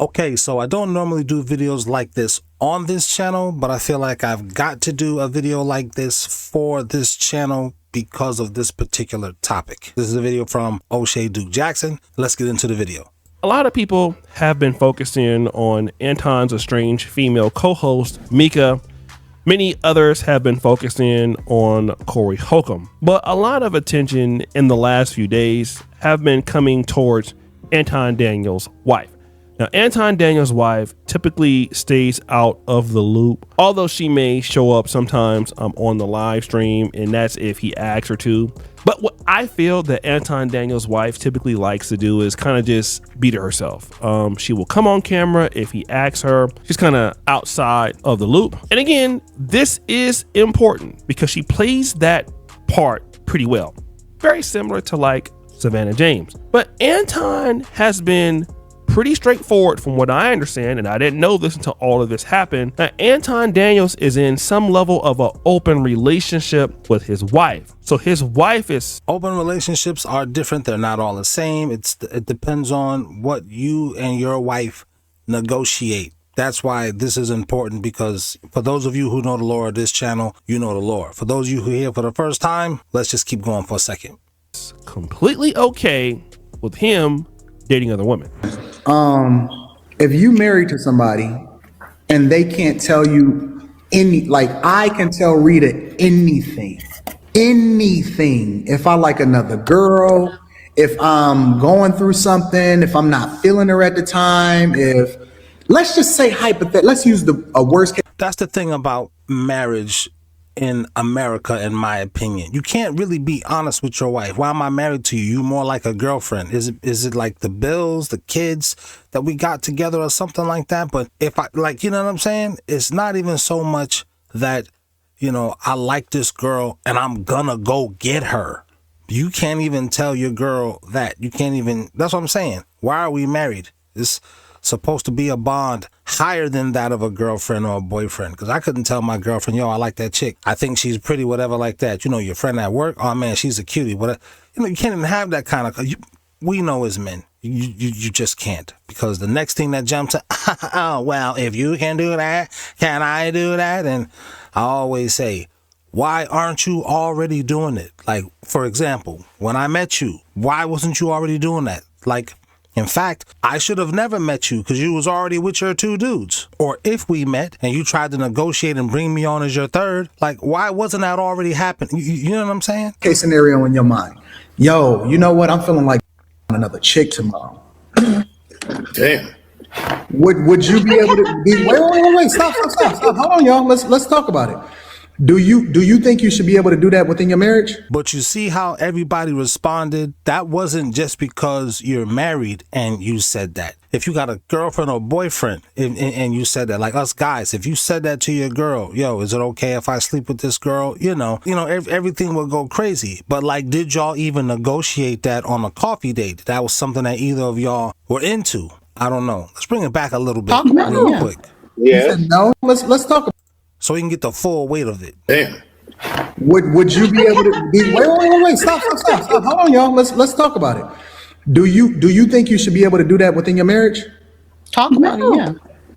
Okay, so I don't normally do videos like this on this channel, but I feel like I've got to do a video like this for this channel because of this particular topic. This is a video from O'Shea Duke Jackson. Let's get into the video. A lot of people have been focusing on Anton's estranged female co-host, Mika. Many others have been focusing on Corey Holcomb. But a lot of attention in the last few days have been coming towards Anton Daniels' wife. Now, Anton Daniels' wife typically stays out of the loop, although she may show up sometimes on the live stream, and that's if he asks her to. But what I feel that Anton Daniels' wife typically likes to do is kind of just be to herself. She will come on camera if he asks her. She's kind of outside of the loop. And again, this is important because she plays that part pretty well. Very similar to like Savannah James. But Anton has been pretty straightforward from what I understand, and I didn't know this until all of this happened. Now, Anton Daniels is in some level of an open relationship with his wife. So his wife is... Open relationships are different. They're not all the same. It depends on what you and your wife negotiate. That's why this is important, because for those of you who know the lore of this channel, you know the lore. For those of you who are here for the first time, let's just keep going for a second. It's completely okay with him dating other women. If you married to somebody and they can't tell you like I can tell Rita anything, if I like another girl, if I'm going through something, if I'm not feeling her at the time, let's just say let's use a worst case. That's the thing about marriage in America, in my opinion. You can't really be honest with your wife. Why am I married to you? You more like a girlfriend. Is it like the bills, the kids that we got together or something like that? But if I, like, you know what I'm saying? It's not even so much that, you know, I like this girl and I'm gonna go get her. You can't even tell your girl that. You can't even, that's what I'm saying. Why are we married? It's supposed to be a bond higher than that of a girlfriend or a boyfriend, because I couldn't tell my girlfriend, yo, I like that chick, I think she's pretty, whatever, like that. You know, your friend at work, oh man, she's a cutie. But you know, you can't even have that kind of, we know as men, you just can't, because the next thing that jumps to, oh well, if you can do that, can I do that? And I always say, why aren't you already doing it? Like, for example, when I met you, why wasn't you already doing that? Like, in fact, I should have never met you because you was already with your two dudes. Or if we met and you tried to negotiate and bring me on as your third, like, why wasn't that already happening? You know what I'm saying? Case scenario in your mind. Yo, you know what? I'm feeling like another chick tomorrow. Damn. Would you be able to be, wait, stop. Hold on, y'all. Let's talk about it. Do you think you should be able to do that within your marriage? But you see how everybody responded? That wasn't just because you're married and you said that. If you got a girlfriend or boyfriend and you said that, like us guys, if you said that to your girl, yo, is it okay if I sleep with this girl? You know, everything would go crazy. But like, did y'all even negotiate that on a coffee date? That was something that either of y'all were into. I don't know. Let's bring it back a little bit real quick. Yeah. No, let's talk about it. So we can get the full weight of it. Damn. Would you be able to be, wait, stop. Hold on, y'all. Let's talk about it. Do you think you should be able to do that within your marriage? Talk about it, yeah.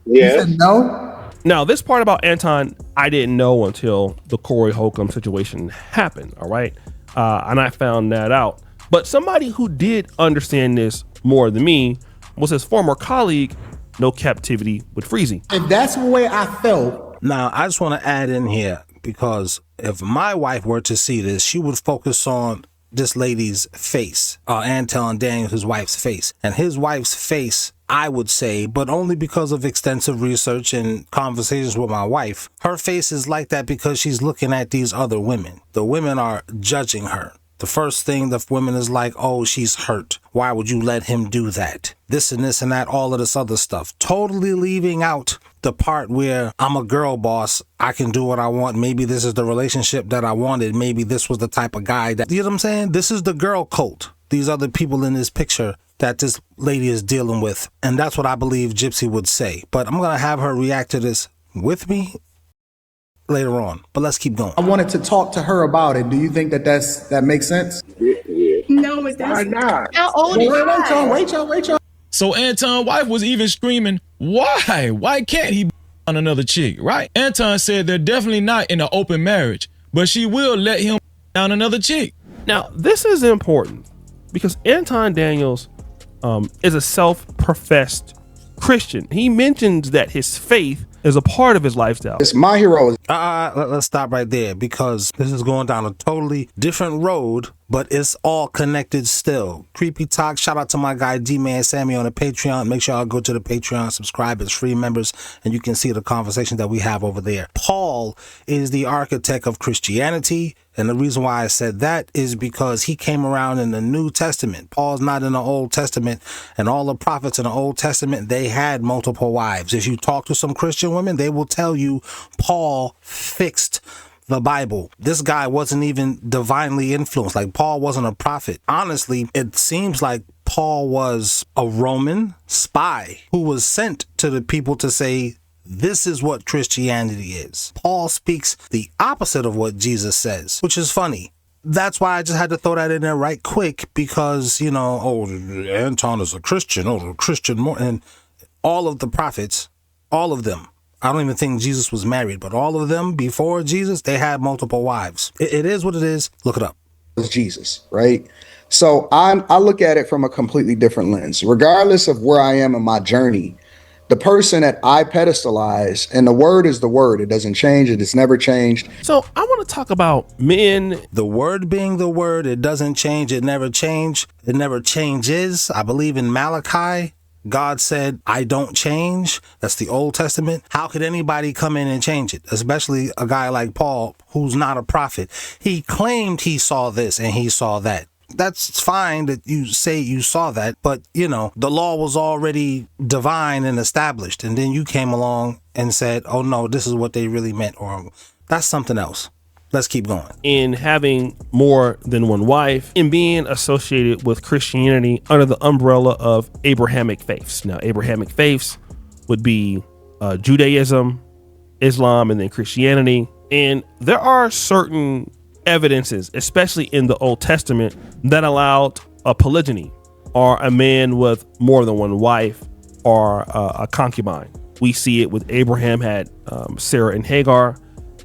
Yeah. You said no? Now, this part about Anton, I didn't know until the Corey Holcomb situation happened, all right? And I found that out. But somebody who did understand this more than me was his former colleague, No Captivity with Freezy. If that's the way I felt. Now, I just want to add in here, because if my wife were to see this, she would focus on this lady's face, Anton Daniels, his wife's face. And his wife's face, I would say, but only because of extensive research and conversations with my wife, her face is like that because she's looking at these other women. The women are judging her. The first thing the women is like, oh, she's hurt. Why would you let him do that? This and this and that, all of this other stuff. Totally leaving out the part where I'm a girl boss. I can do what I want. Maybe this is the relationship that I wanted. Maybe this was the type of guy that, you know what I'm saying? This is the girl cult. These other people in this picture that this lady is dealing with. And that's what I believe Gypsy would say. But I'm going to have her react to this with me later on, but let's keep going. I wanted to talk to her about it. Do you think that makes sense? Yeah. No, it doesn't. Why not? How old is she? Wait, y'all. So Anton's wife was even screaming, why? Why can't he on another chick, right? Anton said they're definitely not in an open marriage, but she will let him down another chick. Now, this is important because Anton Daniels is a self-professed Christian. He mentions that his faith is a part of his lifestyle. It's my hero. Let's stop right there because this is going down a totally different road, but it's all connected still. Creepy Talk. Shout out to my guy D-Man Sammy on the Patreon. Make sure y'all go to the Patreon, subscribe. It's free members, and you can see the conversation that we have over there. Paul is the architect of Christianity, and the reason why I said that is because he came around in the New Testament. Paul's not in the Old Testament, and all the prophets in the Old Testament, they had multiple wives. If you talk to some Christian women, they will tell you Paul fixed the Bible. This guy wasn't even divinely influenced. Like, Paul wasn't a prophet. Honestly, it seems like Paul was a Roman spy who was sent to the people to say, this is what Christianity is. Paul speaks the opposite of what Jesus says, which is funny. That's why I just had to throw that in there right quick because, you know, oh, Anton is a Christian. Oh, Christian more. And all of the prophets, all of them, I don't even think Jesus was married, but all of them before Jesus, they had multiple wives. It is what it is. Look it up. It's Jesus, right? So I look at it from a completely different lens. Regardless of where I am in my journey, the person that I pedestalize, and the word is the word. It doesn't change. It has never changed. So I want to talk about men. The word being the word, it doesn't change. It never changed. It never changes. I believe in Malachi, God said, I don't change. That's the Old Testament. How could anybody come in and change it? Especially a guy like Paul, who's not a prophet. He claimed he saw this and he saw that. That's fine that you say you saw that, but you know, the law was already divine and established. And then you came along and said, oh no, this is what they really meant, or that's something else. Let's keep going. In having more than one wife, in being associated with Christianity under the umbrella of Abrahamic faiths. Now, Abrahamic faiths would be Judaism, Islam, and then Christianity. And there are certain evidences, especially in the Old Testament, that allowed a polygyny, or a man with more than one wife, or a concubine. We see it with Abraham had Sarah and Hagar.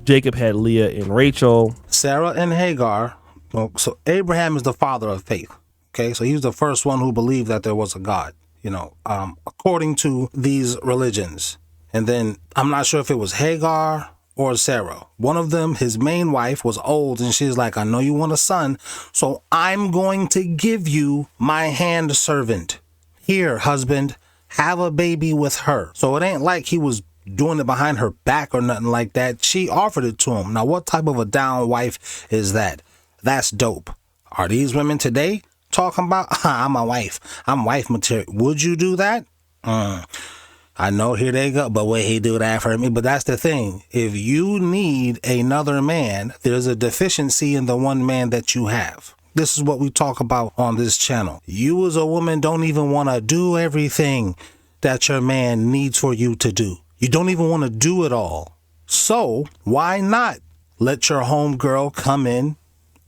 Jacob had Leah and Rachel. Sarah and Hagar. Well, so Abraham is the father of faith. Okay, so he was the first one who believed that there was a God, you know, according to these religions. And then I'm not sure if it was Hagar or Sarah. One of them, his main wife, was old, and she's like, I know you want a son, so I'm going to give you my hand servant. Here, husband, have a baby with her. So it ain't like he was doing it behind her back or nothing like that. She offered it to him. Now, what type of a down wife is that? That's dope. Are these women today talking about, I'm a wife, I'm wife material? Would you do that? I know, here they go, but would he do that for me? But that's the thing. If you need another man, there's a deficiency in the one man that you have. This is what we talk about on this channel. You as a woman don't even want to do everything that your man needs for you to do. You don't even want to do it all. So why not let your homegirl come in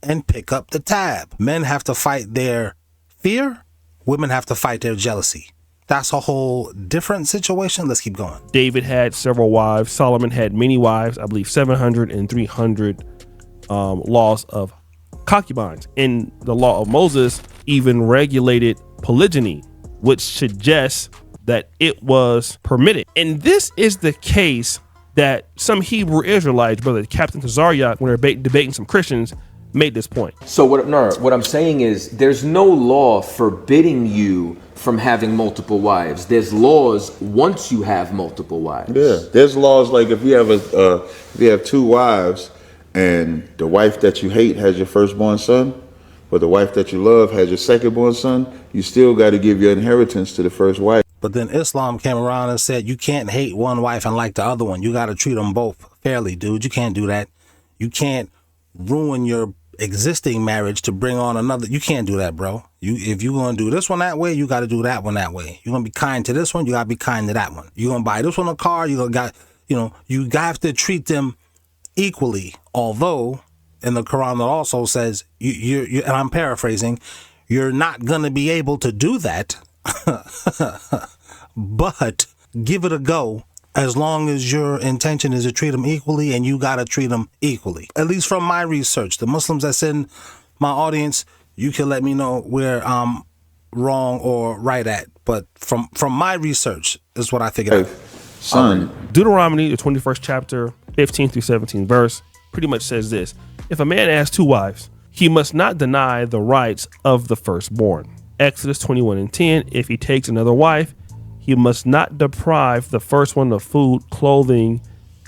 and pick up the tab? Men have to fight their fear. Women have to fight their jealousy. That's a whole different situation. Let's keep going. David had several wives. Solomon had many wives. I believe 700 and 300 laws of concubines. And the law of Moses even regulated polygyny, which suggests that it was permitted. And this is the case that some Hebrew Israelites, brother Captain Tazaryak, when they're debating some Christians, made this point. So what I'm saying is there's no law forbidding you from having multiple wives. There's laws once you have multiple wives. Yeah, there's laws like if you have two wives and the wife that you hate has your firstborn son, but the wife that you love has your secondborn son, you still got to give your inheritance to the first wife. But then Islam came around and said, you can't hate one wife and like the other one. You got to treat them both fairly, dude. You can't do that. You can't ruin your existing marriage to bring on another. You can't do that, bro. If you're going to do this one that way, you got to do that one that way. You're going to be kind to this one, you got to be kind to that one. You're going to buy this one a car, you have to treat them equally. Although in the Quran it also says, you and I'm paraphrasing, you're not going to be able to do that But give it a go. As long as your intention is to treat them equally, and you got to treat them equally. At least from my research, the Muslims that's in my audience, you can let me know where I'm wrong or right at. But from my research, is what I figured out. Son, Deuteronomy, the 21st chapter, 15 through 17 verse, pretty much says this. If a man has two wives, he must not deny the rights of the firstborn. Exodus 21:10, if he takes another wife, he must not deprive the first one of food, clothing,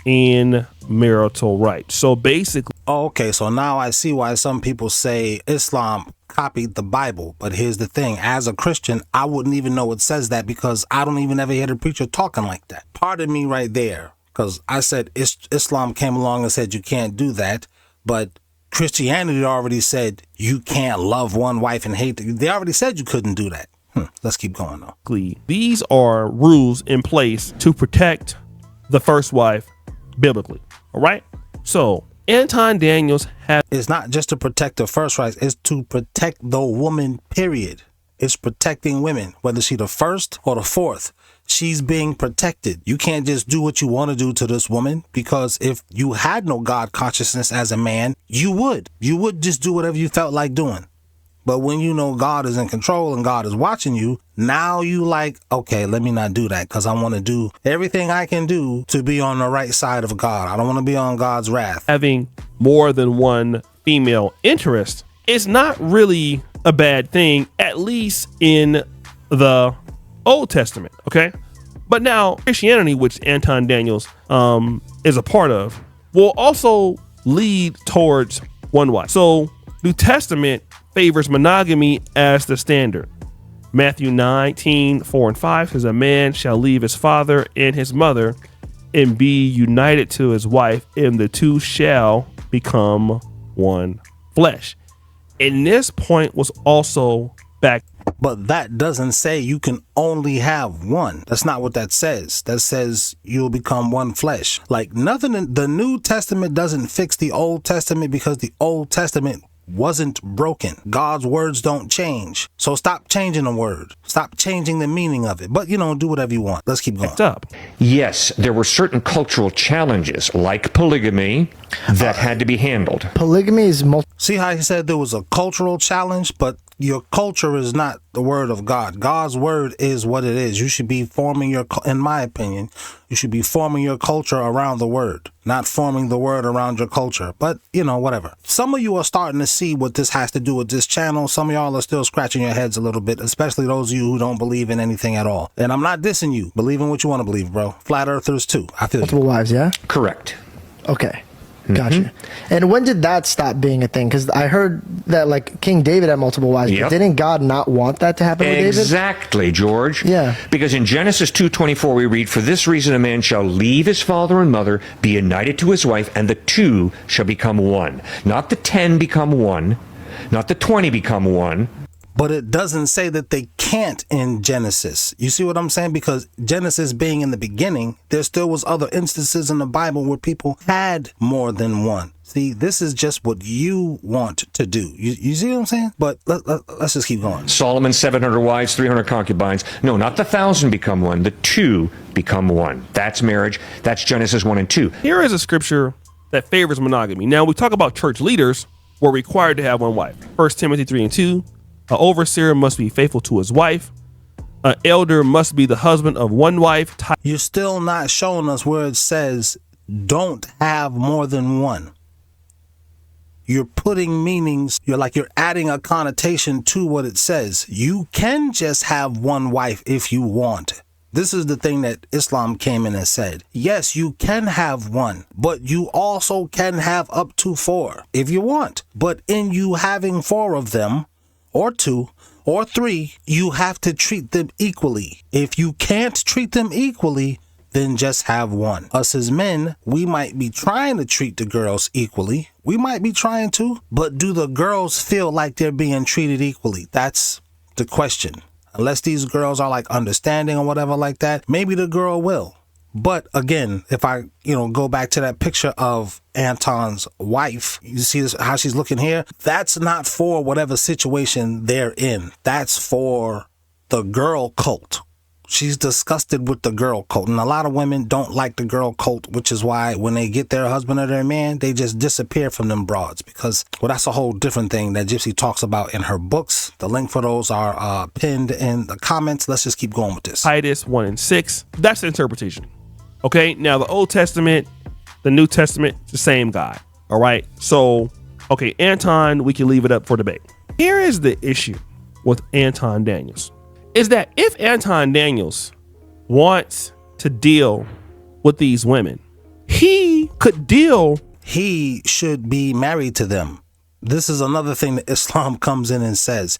and marital rights. So basically, Okay, so now I see why some people say Islam copied the Bible. But here's the thing. As a Christian, I wouldn't even know it says that because I don't even ever hear the preacher talking like that. Pardon me right there, because I said Islam came along and said you can't do that. But Christianity already said you can't love one wife and hate. They already said you couldn't do that. Let's keep going though. these are rules in place to protect the first wife biblically. All right. So Anton Daniels has. It's not just to protect the first wife, it's to protect the woman, period. It's protecting women, whether she's the first or the fourth. She's being protected. You can't just do what you want to do to this woman, because if you had no God consciousness as a man, you would just do whatever you felt like doing. But when you know God is in control and God is watching you, now you like, okay, let me not do that, because I want to do everything I can do to be on the right side of God. I don't want to be on God's wrath. Having more than one female interest is not really a bad thing, at least in the Old Testament. Okay. But now Christianity, which Anton Daniels is a part of, will also lead towards one wife. So New Testament favors monogamy as the standard. Matthew 19:4-5 says, a man shall leave his father and his mother and be united to his wife, and the two shall become one flesh. And this point was also back. But that doesn't say you can only have one. That's not what that says. That says you'll become one flesh. Like nothing in the New Testament doesn't fix the Old Testament, because the Old Testament wasn't broken. God's words don't change. So stop changing the word. Stop changing the meaning of it. But, do whatever you want. Let's keep going. Yes, there were certain cultural challenges, like polygamy, that had to be handled. Polygamy is See how he said there was a cultural challenge, but your culture is not the word of God. God's word is what it is. You should be forming in my opinion, you should be forming your culture around the word, not forming the word around your culture. But, whatever. Some of you are starting to see what this has to do with this channel. Some of y'all are still scratching your heads a little bit, especially those of you who don't believe in anything at all. And I'm not dissing you. Believe in what you want to believe, bro. Flat earthers too. I feel multiple wives, yeah? Correct. Okay. Gotcha. And when did that stop being a thing? Because I heard that King David had multiple wives, but didn't God not want that to happen with David? Exactly, George. Yeah. Because in Genesis 2:24 we read, for this reason a man shall leave his father and mother, be united to his wife, and the two shall become one. Not the 10 become one, not the 20 become one. But it doesn't say that they can't in Genesis. You see what I'm saying? Because Genesis being in the beginning, there still was other instances in the Bible where people had more than one. See, this is just what you want to do. You see what I'm saying? But let's just keep going. Solomon, 700 wives, 300 concubines. No, not the 1,000 become one. The two become one. That's marriage. That's Genesis 1 and 2. Here is a scripture that favors monogamy. Now, we talk about church leaders were required to have one wife. 1 Timothy 3:2. An overseer must be faithful to his wife. An elder must be the husband of one wife. You're still not showing us where it says don't have more than one. You're putting meanings. You're adding a connotation to what it says. You can just have one wife if you want. This is the thing that Islam came in and said. Yes, you can have one, but you also can have up to 4 if you want. But in you having 4 of them, or 2, or 3, you have to treat them equally. If you can't treat them equally, then just have one. Us as men, we might be trying to treat the girls equally. We might be trying to, but do the girls feel like they're being treated equally? That's the question. Unless these girls are understanding or whatever like that, maybe the girl will. But again, if I, go back to that picture of Anton's wife, you see how she's looking here? That's not for whatever situation they're in. That's for the girl cult. She's disgusted with the girl cult. And a lot of women don't like the girl cult, which is why when they get their husband or their man, they just disappear from them broads. Because, well, that's a whole different thing that Gypsy talks about in her books. The link for those are pinned in the comments. Let's just keep going with this. Titus 1 and 6. That's the interpretation. Okay, now the Old Testament, the New Testament, it's the same guy. All right, so, okay, Anton, we can leave it up for debate. Here is the issue with Anton Daniels. Is that if Anton Daniels wants to deal with these women, he could deal. He should be married to them. This is another thing that Islam comes in and says,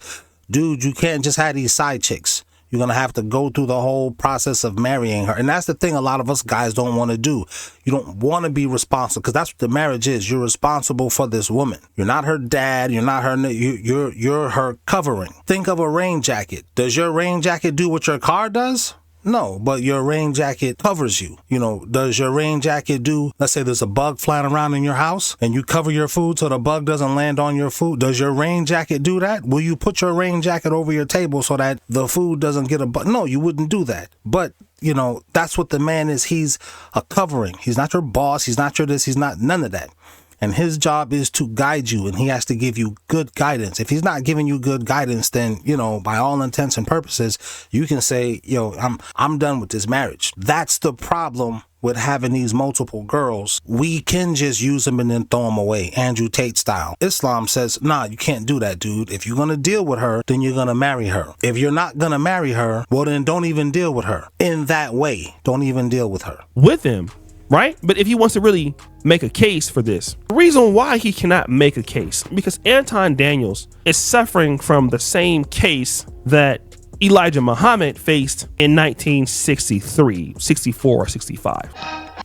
dude, you can't just have these side chicks. You're going to have to go through the whole process of marrying her. And that's the thing a lot of us guys don't want to do. You don't want to be responsible, because that's what the marriage is. You're responsible for this woman. You're not her dad. You're not her. You're her covering. Think of a rain jacket. Does your rain jacket do what your car does? No, but your rain jacket covers you. You know, does your rain jacket do, let's say there's a bug flying around in your house and you cover your food so the bug doesn't land on your food. Does your rain jacket do that? Will you put your rain jacket over your table so that the food doesn't get a bug? No, you wouldn't do that. But, you know, that's what the man is. He's a covering. He's not your boss. He's not your this. He's not none of that. And his job is to guide you, and he has to give you good guidance. If he's not giving you good guidance, then, you know, by all intents and purposes, you can say, yo, I'm done with this marriage. That's the problem with having these multiple girls. We can just use them and then throw them away, Andrew Tate style. Islam says, nah, you can't do that, dude. If you're going to deal with her, then you're going to marry her. If you're not going to marry her, well, then don't even deal with her in that way. Don't even deal with her. With him. Right? But if he wants to really make a case for this, the reason why he cannot make a case, because Anton Daniels is suffering from the same case that Elijah Muhammad faced in 1963, 64, or 65.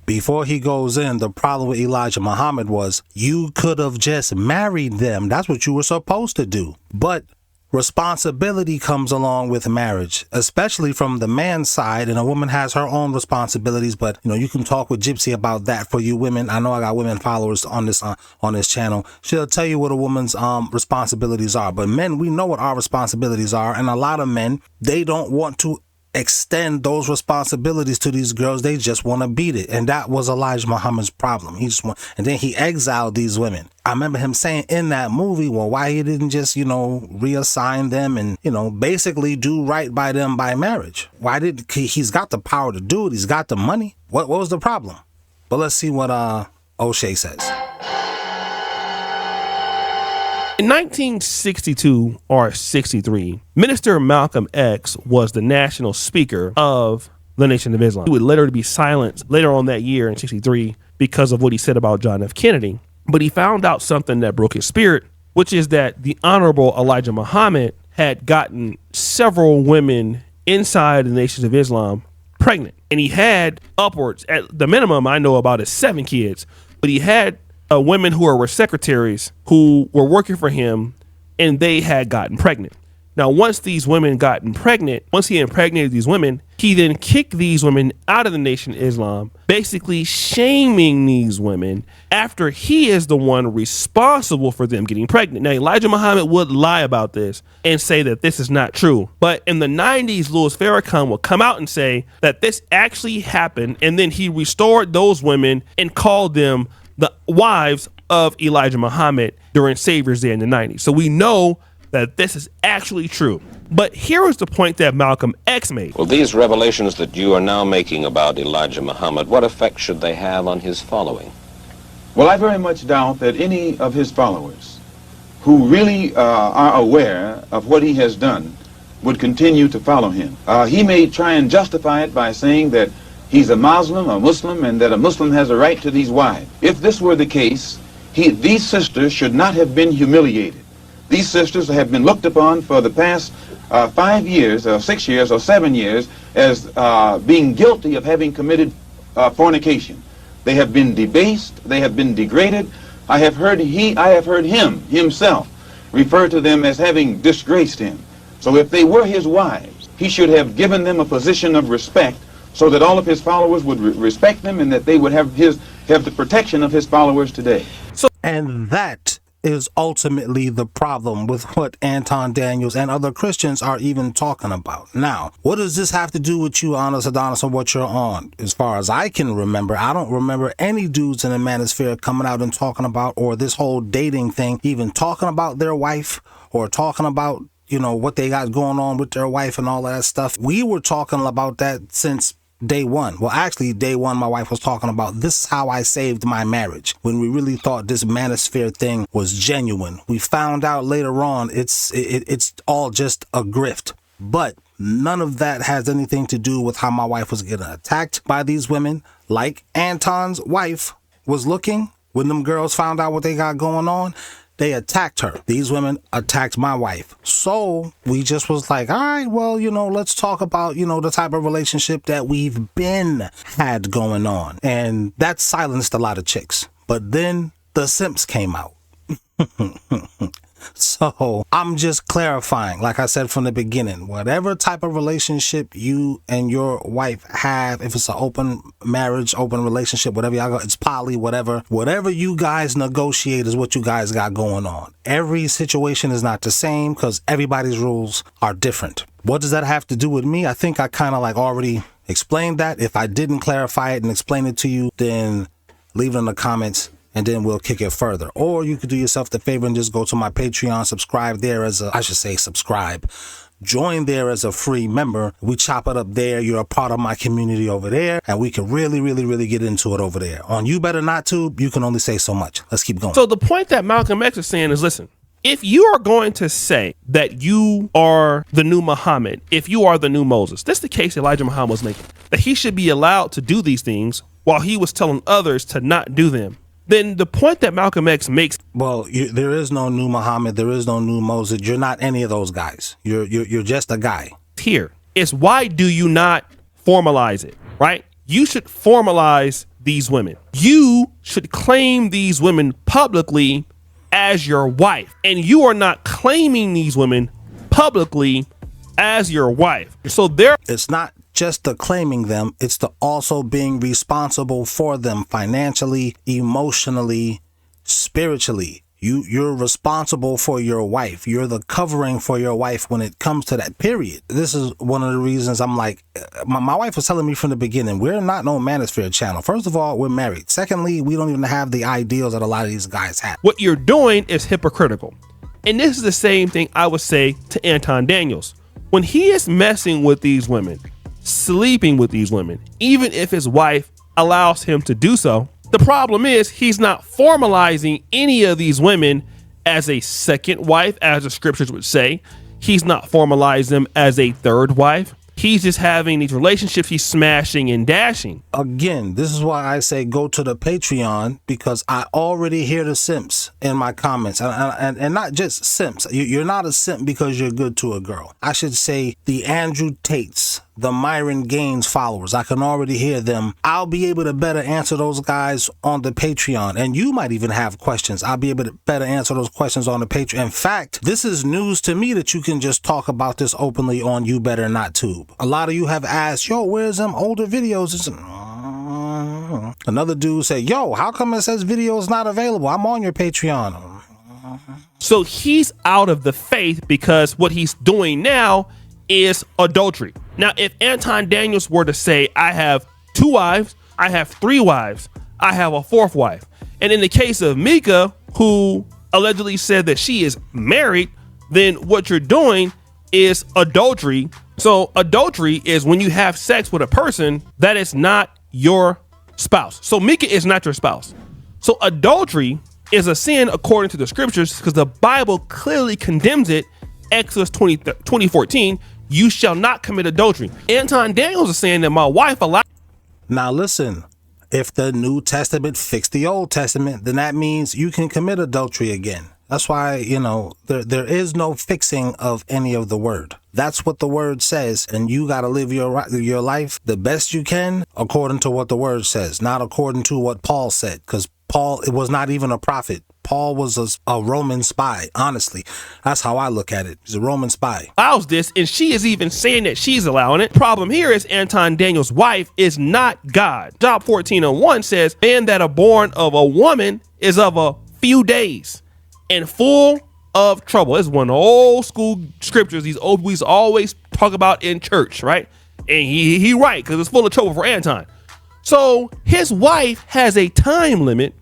Before he goes in, the problem with Elijah Muhammad was you could have just married them. That's what you were supposed to do. But responsibility comes along with marriage, especially from the man's side, and a woman has her own responsibilities. But, you know, you can talk with Gypsy about that for you women. I know I got women followers on this channel. She'll tell you what a woman's responsibilities are. But men, we know what our responsibilities are. And a lot of men, they don't want to extend those responsibilities to these girls. They just want to beat it. And that was Elijah Muhammad's problem. And then he exiled these women. I remember him saying in that movie, well, why he didn't just, you know, reassign them and, you know, basically do right by them by marriage. Why did he's got the power to do it? He's got the money. What was the problem? But let's see what O'Shea says. In 1962 or 63, Minister Malcolm X was the national speaker of the Nation of Islam. He would later be silenced later on that year in 63 because of what he said about John F. Kennedy. But he found out something that broke his spirit, which is that the Honorable Elijah Muhammad had gotten several women inside the Nation of Islam pregnant. And he had upwards, at the minimum I know about, is 7 kids. But he had women who were secretaries who were working for him, and they had gotten pregnant. Now, once these women gotten pregnant, once he impregnated these women, he then kicked these women out of the Nation of Islam, basically shaming these women after he is the one responsible for them getting pregnant. Now, Elijah Muhammad would lie about this and say that this is not true. But in the 90s, Louis Farrakhan would come out and say that this actually happened, and then he restored those women and called them the wives of Elijah Muhammad during Savior's Day in the 90s. So we know that this is actually true. But here is the point that Malcolm X made. Well, these revelations that you are now making about Elijah Muhammad, what effect should they have on his following? Well, I very much doubt that any of his followers who really are aware of what he has done would continue to follow him. He may try and justify it by saying that he's a Muslim, and that a Muslim has a right to these wives. If this were the case, these sisters should not have been humiliated. These sisters have been looked upon for the past 5 years, or 6 years, or 7 years as being guilty of having committed fornication. They have been debased. They have been degraded. I have heard him himself refer to them as having disgraced him. So if they were his wives, he should have given them a position of respect, so that all of his followers would respect them, and that they would have the protection of his followers today. And that is ultimately the problem with what Anton Daniels and other Christians are even talking about. Now, what does this have to do with you, Honest Adonis, or what you're on? As far as I can remember, I don't remember any dudes in the manosphere coming out and talking about, or this whole dating thing, even talking about their wife or talking about, you know, what they got going on with their wife and all of that stuff. We were talking about that since day one. Well, actually, day one, my wife was talking about, this is how I saved my marriage, when we really thought this manosphere thing was genuine. We found out later on it's all just a grift. But none of that has anything to do with how my wife was getting attacked by these women, like Anton's wife was looking when them girls found out what they got going on. They attacked her. These women attacked my wife. So we just was like, all right, well, you know, let's talk about, you know, the type of relationship that we've had going on. And that silenced a lot of chicks. But then the simps came out. So I'm just clarifying, like I said from the beginning, whatever type of relationship you and your wife have, if it's an open marriage, open relationship, whatever y'all got, it's poly, whatever you guys negotiate is what you guys got going on. Every situation is not the same because everybody's rules are different. What does that have to do with me? I think I kind of like already explained that. If I didn't clarify it and explain it to you, then leave it in the comments, and then we'll kick it further. Or you could do yourself the favor and just go to my Patreon, subscribe there as subscribe. Join there as a free member. We chop it up there. You're a part of my community over there, and we can really, really, really get into it over there. On You Better Not To, you can only say so much. Let's keep going. So the point that Malcolm X is saying is, listen, if you are going to say that you are the new Muhammad, if you are the new Moses, that's the case Elijah Muhammad was making, that he should be allowed to do these things while he was telling others to not do them. Then the point that Malcolm X makes, well, there is no new Muhammad, there is no new Moses. You're not any of those guys. You're just a guy. Here is, why do you not formalize it, right? You should formalize these women. You should claim these women publicly as your wife, and you are not claiming these women publicly as your wife. So it's not just the claiming them, it's the also being responsible for them financially, emotionally, spiritually. You're responsible for your wife. You're the covering for your wife when it comes to that, period. This is one of the reasons I'm like, my wife was telling me from the beginning, we're not no manosphere channel. First of all, we're married. Secondly, we don't even have the ideals that a lot of these guys have. What you're doing is hypocritical. And this is the same thing I would say to Anton Daniels. When he is messing with these women, sleeping with these women, even if his wife allows him to do so, the problem is he's not formalizing any of these women as a second wife, as the scriptures would say. He's not formalizing them as a third wife. He's just having these relationships he's smashing and dashing. Again, this is why I say go to the Patreon, because I already hear the simps in my comments. And not just simps. You're not a simp because you're good to a girl. I should say the Andrew Tates, the Myron Gaines followers. I can already hear them. I'll be able to better answer those guys on the Patreon. And you might even have questions. I'll be able to better answer those questions on the Patreon. In fact, this is news to me that you can just talk about this openly on You Better Not Tube. A lot of you have asked, yo, where's them older videos? Another dude said, yo, how come it says videos not available? I'm on your Patreon. So he's out of the faith because what he's doing now is adultery. Now, if Anton Daniels were to say, I have 2 wives, I have 3 wives, I have a 4th wife. And in the case of Mika, who allegedly said that she is married, then what you're doing is adultery. So adultery is when you have sex with a person that is not your spouse. So Mika is not your spouse. So adultery is a sin according to the scriptures, because the Bible clearly condemns it. Exodus 20:14, you shall not commit adultery. Anton Daniels is saying that my wife allowed. Now listen, if the New Testament fixed the Old Testament, then that means you can commit adultery again. That's why, you know, there is no fixing of any of the word. That's what the word says, and you got to live your life the best you can according to what the word says, not according to what Paul said, because Paul, it was not even a prophet. Paul was a Roman spy. Honestly, that's how I look at it. He's a Roman spy. Allows this, and she is even saying that she's allowing it. Problem here is Anton Daniels' wife is not God. Job 14:1 says, man that are born of a woman is of a few days, and full of trouble. It's one of the old school scriptures these old we always talk about in church, right? And he right, because it's full of trouble for Anton. So his wife has a time limit.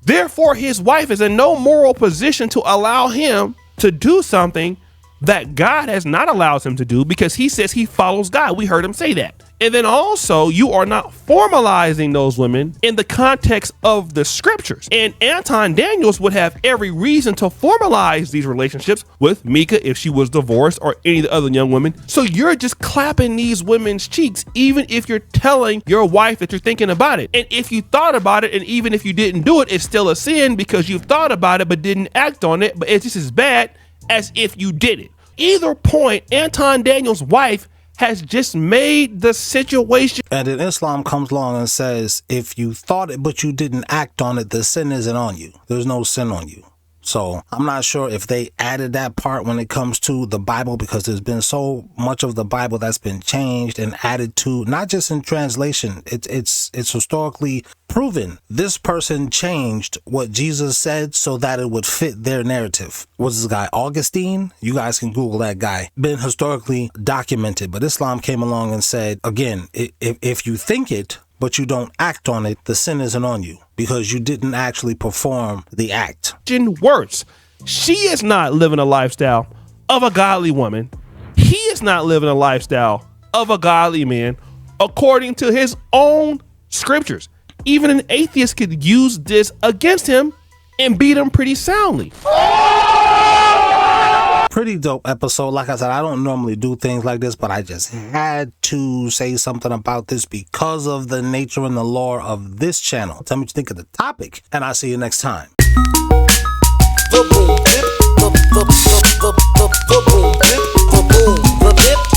Therefore, his wife is in no moral position to allow him to do something that God has not allowed him to do, because he says he follows God. We heard him say that. And then also, you are not formalizing those women in the context of the scriptures. And Anton Daniels would have every reason to formalize these relationships with Mika if she was divorced, or any of the other young women. So you're just clapping these women's cheeks, even if you're telling your wife that you're thinking about it. And if you thought about it, and even if you didn't do it, it's still a sin, because you've thought about it but didn't act on it. But it's just as bad as if you did it. Either point, Anton Daniels' wife has just made the situation. And then Islam comes along and says, if you thought it but you didn't act on it, the sin isn't on you. There's no sin on you. So I'm not sure if they added that part when it comes to the Bible, because there's been so much of the Bible that's been changed and added to, not just in translation. It's historically proven. This person changed what Jesus said so that it would fit their narrative. What's this guy, Augustine? You guys can Google that guy. Been historically documented. But Islam came along and said, again, if you think it, but you don't act on it, the sin isn't on you, because you didn't actually perform the act. Worse, she is not living a lifestyle of a godly woman. He is not living a lifestyle of a godly man, according to his own scriptures. Even an atheist could use this against him and beat him pretty soundly. Pretty dope episode. Like I said, I don't normally do things like this, but I just had to say something about this because of the nature and the lore of this channel. Tell me what you think of the topic, and I'll see you next time. Boom, boom, boom, boom, boom, boom, boom, boom, boom, boom, boom, boom, boom, boom.